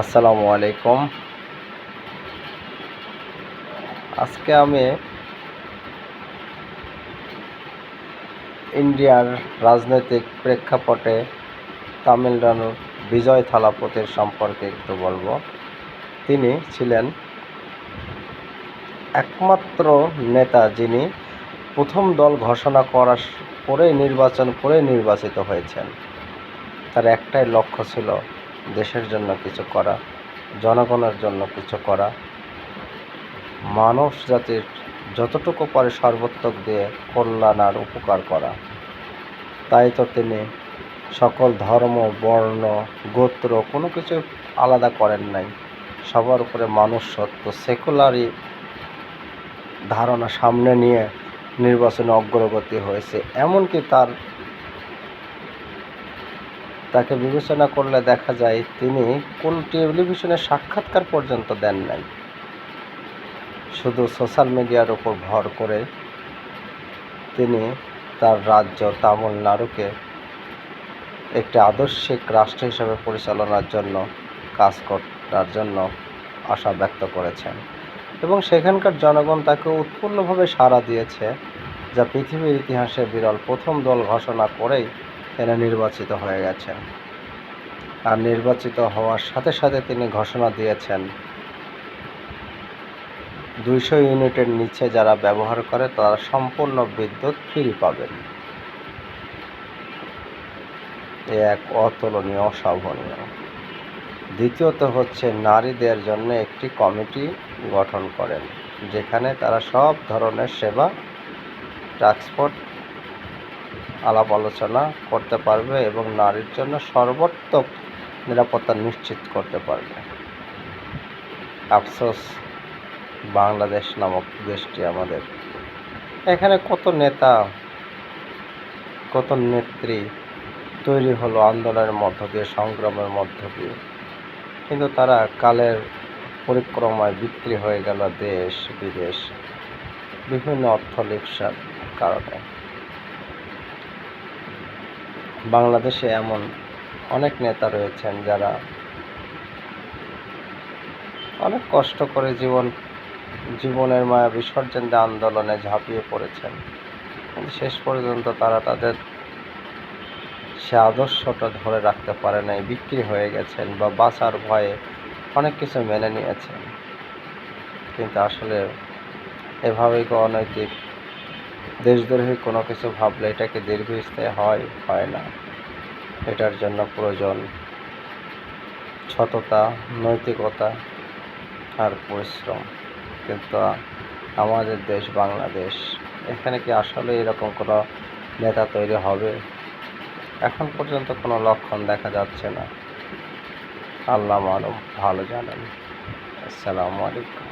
আসসালামু আলাইকুম। আজকে আমি ইন্ডিয়ার রাজনৈতিক প্রেক্ষাপটে তামিলনাড়ুর বিজয় থালাপতির সম্পর্কে একটু বলবো। তিনি ছিলেন একমাত্র নেতা যিনি প্রথম দল ঘোষণা করার পরেই নির্বাচিত হয়েছেন। তার একটাই লক্ষ্য ছিল দেশের জন্য কিছু করা, জনগণের জন্য কিছু করা, মানব জাতির যতটুকু পারে সর্বোত্তক দিয়ে কল্যাণ আর উপকার করা। তাই তো তিনি সকল ধর্ম, বর্ণ, গোত্র কোনো কিছু আলাদা করেন নাই। সবার উপরে মানুষ সত্য, সেকুলারি ধারণা সামনে নিয়ে নির্বাচনে অগ্রগতি হয়েছে। এমনকি তাকে বিবেচনা করলে দেখা যায় তিনি কোন টেলিভিশনের সাক্ষাৎকার পর্যন্ত দেন নাই। শুধু সোশ্যাল মিডিয়ার উপর ভর করে তিনি তার রাজ্য তামিলনাড়ুকে একটি আদর্শিক রাষ্ট্র হিসেবে পরিচালনার জন্য কাজ করার জন্য আশা ব্যক্ত করেছেন এবং সেখানকার জনগণ তাকে উৎফুল্লভাবে সাড়া দিয়েছে, যা পৃথিবীর ইতিহাসে বিরল। প্রথম দল ঘোষণা করেই তিনি নির্বাচিত হয়ে গেছেন। আর নির্বাচিত হওয়ার সাথে সাথে তিনি ঘোষণা দিয়েছেন 200 ইউনিটের নিচে যারা ব্যবহার করে তারা সম্পূর্ণ বিদ্যুৎ ফ্রি পাবেন। এ এক অতুলনীয়, অসামান্য। দ্বিতীয়ত হচ্ছে নারীদের জন্য একটি কমিটি গঠন করেন, যেখানে তারা সব ধরনের সেবা, ট্রান্সপোর্ট আলাপ আলোচনা করতে পারবে এবং নারীর জন্য সর্বোত্তম নিরাপত্তা নিশ্চিত করতে পারবে। আফসোস, বাংলাদেশ নামক দেশটি আমাদের, এখানে কত নেতা, কত নেত্রী তৈরি হলো আন্দোলনের মধ্য দিয়ে, সংগ্রামের মধ্য দিয়ে, কিন্তু তারা কালের পরিক্রমায় বিক্রি হয়ে গেল দেশ বিদেশ বিভিন্ন অর্থলিপ্সার কারণে। বাংলাদেশে এমন অনেক নেতা রয়েছেন যারা অনেক কষ্ট করে জীবনের মায়া বিসর্জন দিয়ে আন্দোলনে ঝাঁপিয়ে পড়েছেন, কিন্তু শেষ পর্যন্ত তারা তাদের সে আদর্শটা ধরে রাখতে পারে নাই, বিক্রি হয়ে গেছেন বা বাঁচার ভয়ে অনেক কিছু মেনে নিয়েছেন। কিন্তু আসলে এভাবেই অনৈতিক দেশদ্রোহী কোনো কিছু ভাবলে এটাকে দীর্ঘস্থায়ী হয় না। এটার জন্য প্রয়োজন সততা, নৈতিকতা আর পরিশ্রম। কিন্তু আমাদের দেশ বাংলাদেশ, এখানে কি আসলে এরকম কোনো নেতা তৈরি হবে? এখন পর্যন্ত কোনো লক্ষণ দেখা যাচ্ছে না। আল্লাহ মালুম, ভালো জানেন। আসসালামু আলাইকুম।